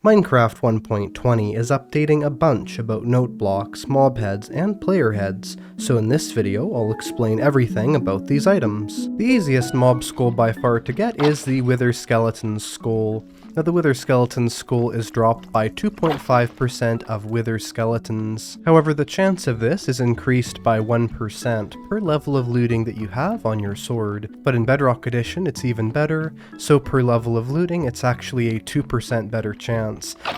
Minecraft 1.20 is updating a bunch about note blocks, mob heads, and player heads, so in this video I'll explain everything about these items. The easiest mob skull by far to get is the Wither Skeleton's skull. Now the Wither Skeleton's skull is dropped by 2.5% of Wither Skeletons. However, the chance of this is increased by 1% per level of looting that you have on your sword. But in Bedrock Edition it's even better, so per level of looting it's actually a 2% better chance.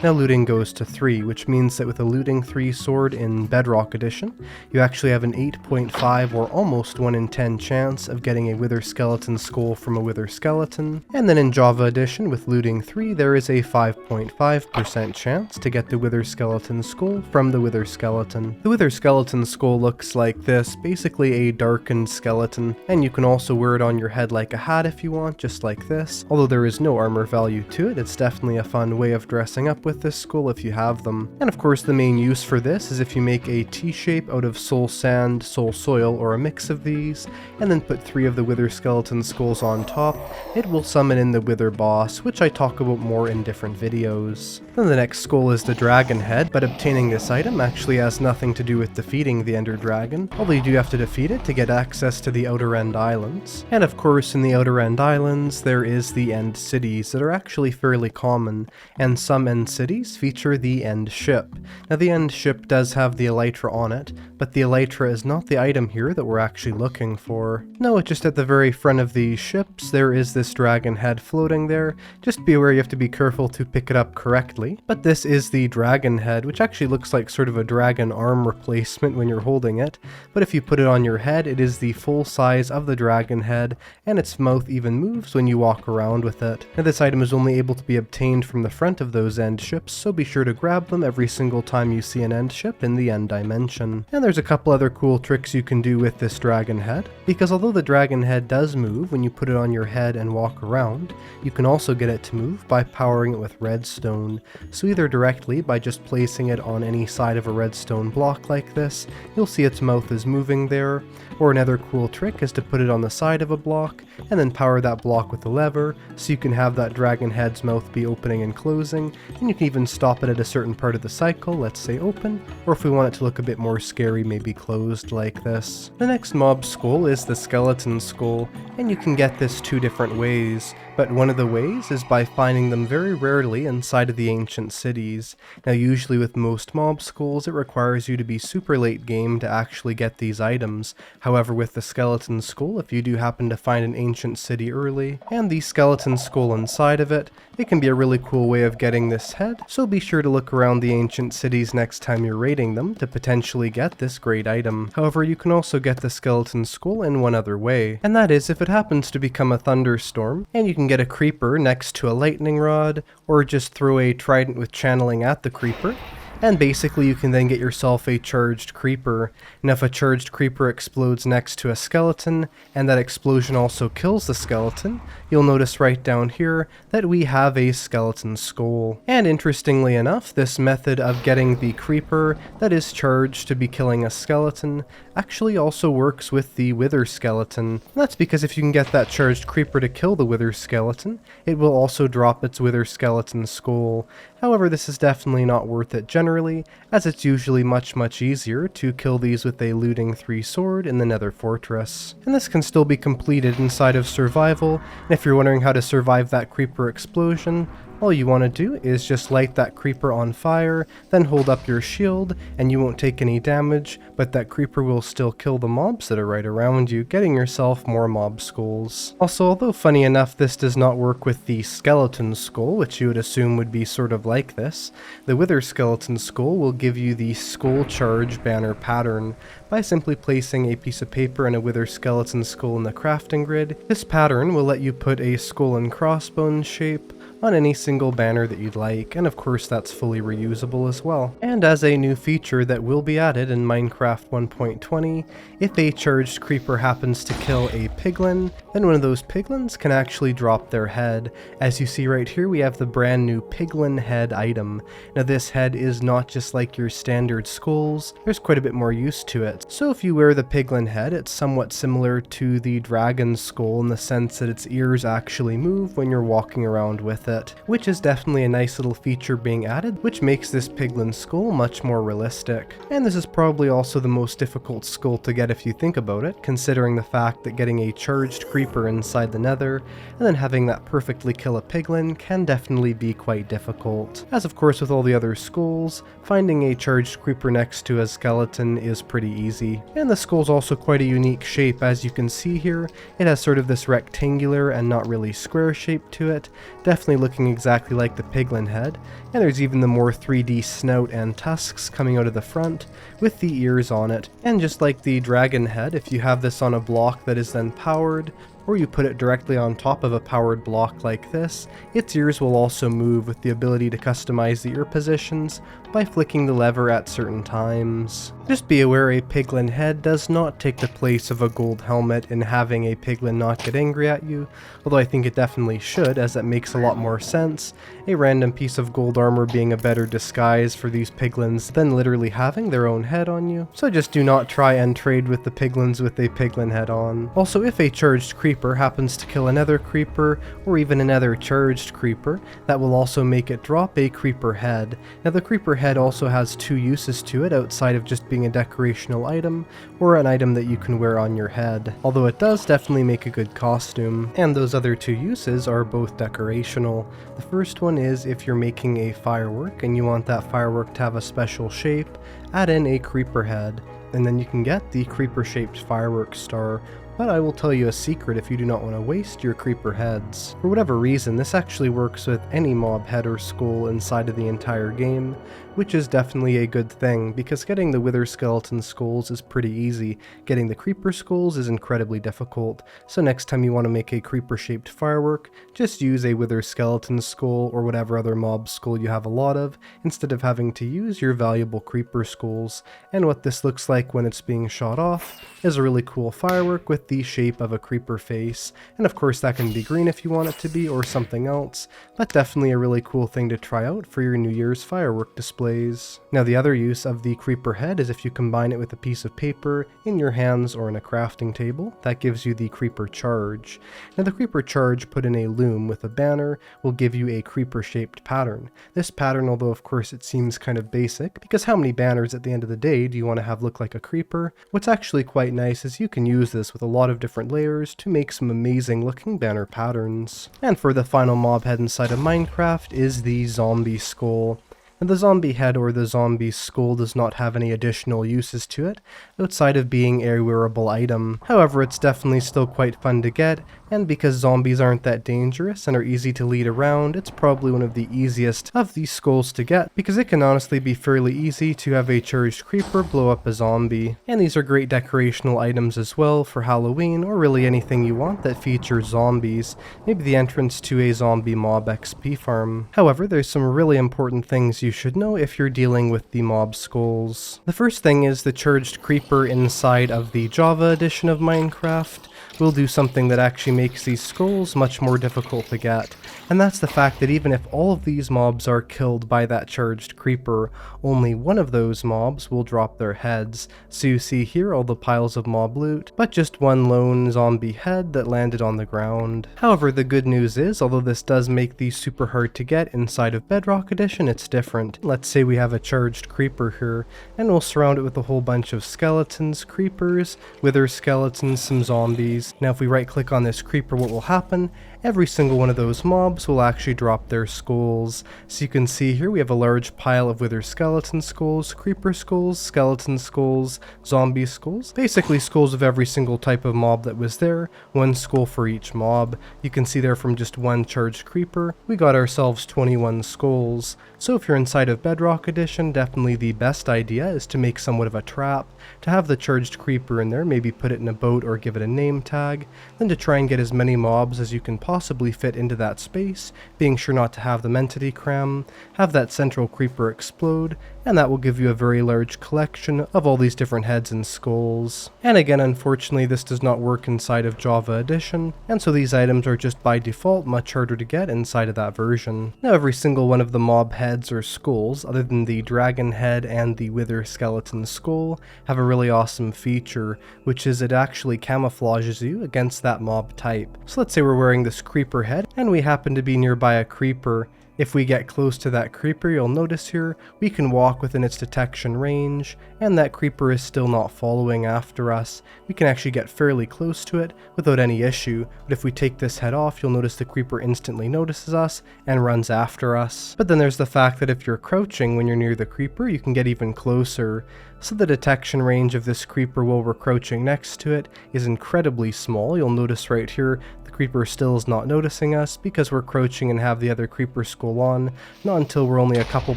Now looting goes to 3, which means that with a looting 3 sword in Bedrock Edition, you actually have an 8.5 or almost 1 in 10 chance of getting a Wither Skeleton skull from a Wither Skeleton. And then in Java Edition with looting 3, there is a 5.5% chance to get the Wither Skeleton skull from the Wither Skeleton. The Wither Skeleton skull looks like this, basically a darkened skeleton, and you can also wear it on your head like a hat if you want, just like this. Although there is no armor value to it, it's definitely a fun way of dressing up with this skull if you have them. And of course the main use for this is if you make a T-shape out of soul sand, soul soil, or a mix of these, and then put 3 of the Wither Skeleton skulls on top, it will summon in the Wither boss, which I talk about more in different videos. Then the next skull is the dragon head, but obtaining this item actually has nothing to do with defeating the Ender Dragon, although you do have to defeat it to get access to the Outer End Islands. And of course in the Outer End Islands there is the End Cities that are actually fairly common, and some End Cities feature the End Ship. Now the End Ship does have the Elytra on it, but the Elytra is not the item here that we're actually looking for. No, just at the very front of these ships there is this dragon head floating there. Just be aware you have to be careful to pick it up correctly. But this is the dragon head, which actually looks like sort of a dragon arm replacement when you're holding it. But if you put it on your head, it is the full size of the dragon head, and its mouth even moves when you walk around with it. Now this item is only able to be obtained from the front of those end ships, so be sure to grab them every single time you see an end ship in the end dimension. And there's a couple other cool tricks you can do with this dragon head, because although the dragon head does move when you put it on your head and walk around, you can also get it to move by powering it with redstone. So either directly by just placing it on any side of a redstone block like this, you'll see its mouth is moving there, or another cool trick is to put it on the side of a block and then power that block with a lever, so you can have that dragon head's mouth be opening and closing, and you can even stop it at a certain part of the cycle, let's say open, or if we want it to look a bit more scary, maybe closed like this. The next mob skull is the skeleton skull, and you can get this 2 different ways, but one of the ways is by finding them very rarely inside of the ancient cities. Now usually with most mob skulls it requires you to be super late game to actually get these items. However, with the skeleton skull, if you do happen to find an ancient city early, and the skeleton skull inside of it, it can be a really cool way of getting this head, so be sure to look around the ancient cities next time you're raiding them to potentially get this great item. However, you can also get the skeleton skull in one other way, and that is if it happens to become a thunderstorm, and you can get a creeper next to a lightning rod, or just throw a trident with channeling at the creeper, and basically you can then get yourself a charged creeper. And if a charged creeper explodes next to a skeleton, and that explosion also kills the skeleton, you'll notice right down here that we have a skeleton skull. And interestingly enough, this method of getting the creeper that is charged to be killing a skeleton actually also works with the Wither Skeleton. And that's because if you can get that charged creeper to kill the Wither Skeleton, it will also drop its Wither Skeleton skull. However, this is definitely not worth it generally, as it's usually much easier to kill these with a looting 3 sword in the Nether Fortress. And this can still be completed inside of survival, and if you're wondering how to survive that creeper explosion, all you want to do is just light that creeper on fire, then hold up your shield, and you won't take any damage, but that creeper will still kill the mobs that are right around you, getting yourself more mob skulls. Also, although funny enough this does not work with the skeleton skull, which you would assume would be sort of like this, the Wither Skeleton skull will give you the skull charge banner pattern by simply placing a piece of paper and a Wither Skeleton skull in the crafting grid. This pattern will let you put a skull and crossbones shape on any single banner that you'd like, and of course that's fully reusable as well. And as a new feature that will be added in Minecraft 1.20, if a charged creeper happens to kill a piglin, then one of those piglins can actually drop their head. As you see right here, we have the brand new Piglin Head item. Now this head is not just like your standard skulls, there's quite a bit more use to it. So if you wear the Piglin Head, it's somewhat similar to the dragon skull in the sense that its ears actually move when you're walking around with it. it, which is definitely a nice little feature being added, which makes this Piglin skull much more realistic. And this is probably also the most difficult skull to get if you think about it, considering the fact that getting a charged creeper inside the nether, and then having that perfectly kill a Piglin can definitely be quite difficult. As of course with all the other skulls, finding a charged creeper next to a skeleton is pretty easy. And the skull's also quite a unique shape, as you can see here. It has sort of this rectangular and not really square shape to it, definitely looking exactly like the Piglin head, and there's even the more 3D snout and tusks coming out of the front, with the ears on it. And just like the dragon head, if you have this on a block that is then powered, or you put it directly on top of a powered block like this, its ears will also move with the ability to customize the ear positions by flicking the lever at certain times. Just be aware a Piglin head does not take the place of a gold helmet in having a Piglin not get angry at you, although I think it definitely should, as that makes a lot more sense, a random piece of gold armor being a better disguise for these Piglins than literally having their own head on you. So just do not try and trade with the Piglins with a Piglin head on. Also, if a charged creeper happens to kill another creeper, or even another charged creeper, that will also make it drop a creeper head. Now the creeper head also has two uses to it outside of just being a decorational item, or an item that you can wear on your head, although it does definitely make a good costume. And those other two uses are both decorational. The first one is if you're making a firework and you want that firework to have a special shape, add in a creeper head, and then you can get the creeper shaped firework star. But I will tell you a secret if you do not want to waste your creeper heads. For whatever reason, this actually works with any mob head or skull inside of the entire game, which is definitely a good thing, because getting the wither skeleton skulls is pretty easy. Getting the creeper skulls is incredibly difficult, so next time you want to make a creeper shaped firework, just use a wither skeleton skull or whatever other mob skull you have a lot of, instead of having to use your valuable creeper skulls. And what this looks like when it's being shot off is a really cool firework with the shape of a creeper face, and of course that can be green if you want it to be, or something else, but definitely a really cool thing to try out for your New Year's firework displays. Now the other use of the creeper head is if you combine it with a piece of paper in your hands or in a crafting table, that gives you the creeper charge. Now the creeper charge put in a loom with a banner will give you a creeper shaped pattern. This pattern, although of course it seems kind of basic, because how many banners at the end of the day do you want to have look like a creeper? What's actually quite nice is you can use this with a lot of different layers to make some amazing looking banner patterns. And for the final mob head inside of Minecraft is the zombie skull. And the zombie head or the zombie skull does not have any additional uses to it, outside of being a wearable item. However, it's definitely still quite fun to get, and because zombies aren't that dangerous and are easy to lead around, it's probably one of the easiest of these skulls to get, because it can honestly be fairly easy to have a charged creeper blow up a zombie. And these are great decorational items as well for Halloween, or really anything you want that features zombies, maybe the entrance to a zombie mob XP farm. However, there's some really important things you should know if you're dealing with the mob skulls. The first thing is the charged creeper inside of the Java edition of Minecraft will do something that actually makes these skulls much more difficult to get, and that's the fact that even if all of these mobs are killed by that charged creeper, only one of those mobs will drop their heads. So you see here all the piles of mob loot, but just one lone zombie head that landed on the ground. However, the good news is, although this does make these super hard to get inside of Bedrock Edition, it's different. Let's say we have a charged creeper here, and we'll surround it with a whole bunch of skeletons, creepers, wither skeletons, some zombies. Now if we right click on this creeper, what will happen? Every single one of those mobs will actually drop their skulls. So you can see here we have a large pile of wither skeleton skulls, creeper skulls, skeleton skulls, zombie skulls, basically skulls of every single type of mob that was there, one skull for each mob. You can see there from just one charged creeper, we got ourselves 21 skulls. So if you're inside of Bedrock Edition, definitely the best idea is to make somewhat of a trap, to have the charged creeper in there, maybe put it in a boat or give it a name tag, then to try and get as many mobs as you can possibly fit into that space, being sure not to have them entity cram, have that central creeper explode, and that will give you a very large collection of all these different heads and skulls. And again, unfortunately, this does not work inside of Java Edition, and so these items are just by default much harder to get inside of that version. Now every single one of the mob heads or skulls, other than the dragon head and the wither skeleton skull, have a really awesome feature, which is it actually camouflages you against that mob type. So let's say we're wearing this creeper head, and we happen to be nearby a creeper. If we get close to that creeper, you'll notice here we can walk within its detection range, and that creeper is still not following after us. We can actually get fairly close to it without any issue, but if we take this head off, you'll notice the creeper instantly notices us and runs after us. But then there's the fact that if you're crouching when you're near the creeper, you can get even closer. So the detection range of this creeper while we're crouching next to it is incredibly small. You'll notice right here the creeper still is not noticing us because we're crouching and have the other creeper skull on. Not until we're only a couple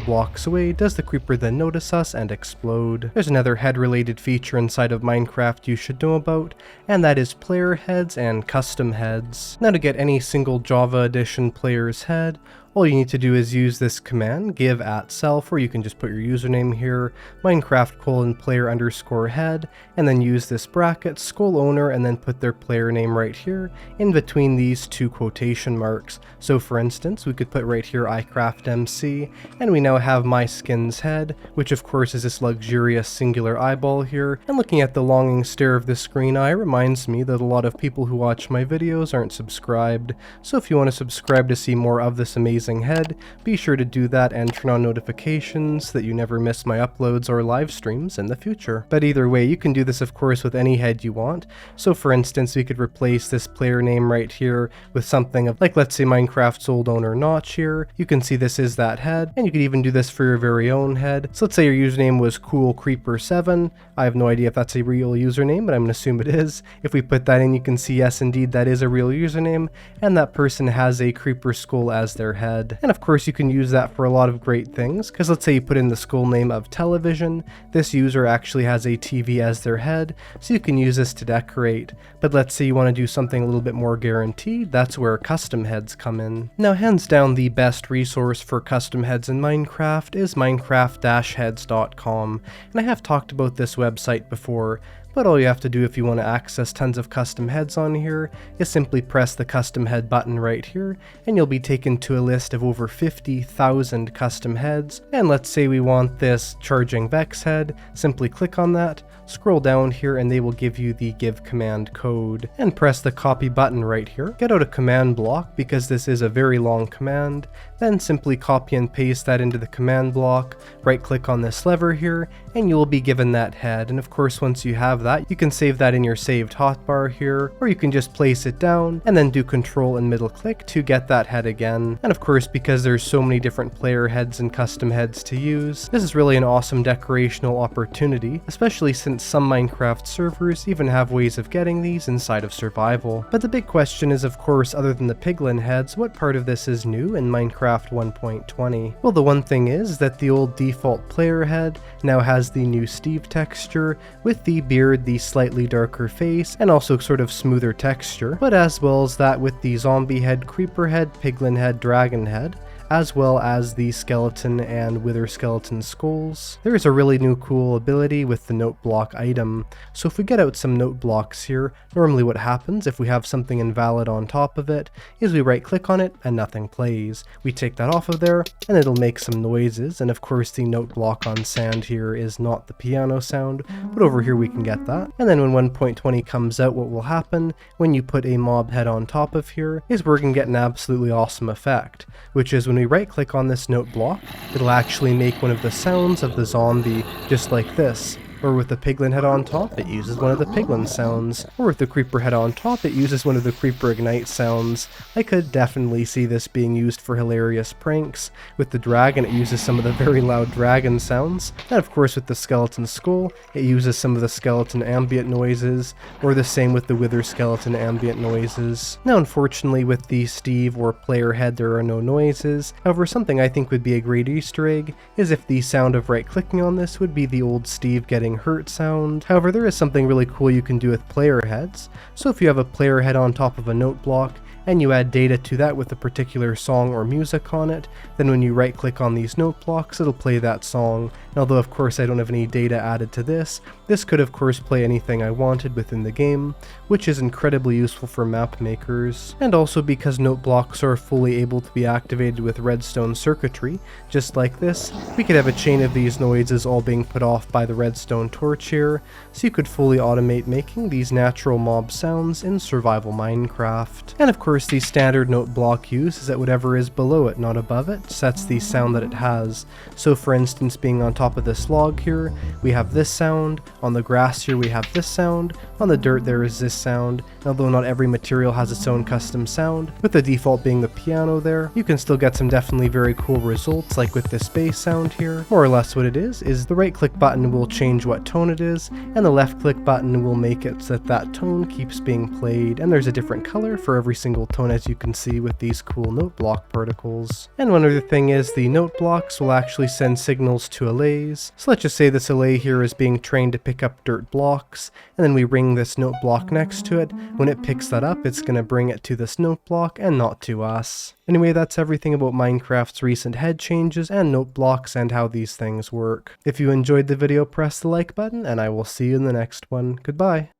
blocks away does the creeper then notice us and explode. There's another head related feature inside of Minecraft you should know about, and that is player heads and custom heads. Now to get any single Java Edition player's head, all you need to do is use this command, give @self, or you can just put your username here, Minecraft:player_head, and then use this bracket, skull owner, and then put their player name right here, in between these two quotation marks. So for instance, we could put right here iCraftMC, and we now have my skin's head, which of course is this luxurious singular eyeball here, and looking at the longing stare of this green eye reminds me that a lot of people who watch my videos aren't subscribed, so if you want to subscribe to see more of this amazing head, be sure to do that and turn on notifications so that you never miss my uploads or live streams in the future. But either way, you can do this of course with any head you want. So for instance, we could replace this player name right here with something of, like, let's say Minecraft's old owner Notch here. You can see this is that head, and you could even do this for your very own head. So let's say your username was CoolCreeper7. I have no idea if that's a real username, but I'm gonna assume it is. If we put that in, you can see yes, indeed, that is a real username, and that person has a creeper skull as their head. And of course you can use that for a lot of great things, because let's say you put in the skull name of television, this user actually has a TV as their head, so you can use this to decorate. But let's say you want to do something a little bit more guaranteed, that's where custom heads come in. Now hands down the best resource for custom heads in Minecraft is minecraft-heads.com, and I have talked about this website before. But all you have to do if you want to access tons of custom heads on here is simply press the custom head button right here, and you'll be taken to a list of over 50,000 custom heads. And let's say we want this charging Vex head, simply click on that, scroll down here, and they will give you the give command code. And press the copy button right here, get out a command block because this is a very long command, then simply copy and paste that into the command block, right click on this lever here, and you will be given that head. And of course once you have that, you can save that in your saved hotbar here, or you can just place it down and then do control and middle click to get that head again. And of course, because there's so many different player heads and custom heads to use, this is really an awesome decorational opportunity, especially since some Minecraft servers even have ways of getting these inside of survival. But the big question is, of course, other than the Piglin Heads, what part of this is new in Minecraft 1.20? Well, the one thing is that the old default player head now has the new Steve texture with the beard, the slightly darker face, and also sort of smoother texture, but as well as that with the zombie head, creeper head, piglin head, dragon head, as well as the skeleton and wither skeleton skulls. There is a really new cool ability with the note block item. So if we get out some note blocks here, normally what happens if we have something invalid on top of it is we right click on it and nothing plays. We take that off of there and it'll make some noises, and of course the note block on sand here is not the piano sound, but over here we can get that. And then when 1.20 comes out, what will happen when you put a mob head on top of here is we're going to get an absolutely awesome effect, which is when we right click on this note block, it'll actually make one of the sounds of the zombie, just like this. Or with the piglin head on top, it uses one of the piglin sounds. Or with the creeper head on top, it uses one of the creeper ignite sounds. I could definitely see this being used for hilarious pranks. With the dragon, it uses some of the very loud dragon sounds. And of course with the skeleton skull, it uses some of the skeleton ambient noises, or the same with the wither skeleton ambient noises. Now unfortunately with the Steve or player head there are no noises. However, something I think would be a great Easter egg is if the sound of right clicking on this would be the old Steve getting hurt sound. However, there is something really cool you can do with player heads. So if you have a player head on top of a note block, and you add data to that with a particular song or music on it, then when you right click on these note blocks, it'll play that song. And although of course I don't have any data added to this could of course play anything I wanted within the game, which is incredibly useful for map makers. And also because note blocks are fully able to be activated with redstone circuitry, just like this, we could have a chain of these noises all being put off by the redstone torch here, so you could fully automate making these natural mob sounds in survival Minecraft. And of course course, the standard note block use is that whatever is below it, not above it, sets the sound that it has. So for instance, being on top of this log here, we have this sound, on the grass here we have this sound, on the dirt there is this sound, and although not every material has its own custom sound, with the default being the piano there, you can still get some definitely very cool results, like with this bass sound here. More or less what it is the right click button will change what tone it is, and the left click button will make it so that that tone keeps being played, and there's a different color for every single tone, as you can see with these cool note block particles. And one other thing is the note blocks will actually send signals to allays. So let's just say this allay here is being trained to pick up dirt blocks, and then we ring this note block next to it. When it picks that up, it's going to bring it to this note block and not to us. Anyway, that's everything about Minecraft's recent head changes and note blocks and how these things work. If you enjoyed the video, press the like button, and I will see you in the next one. Goodbye.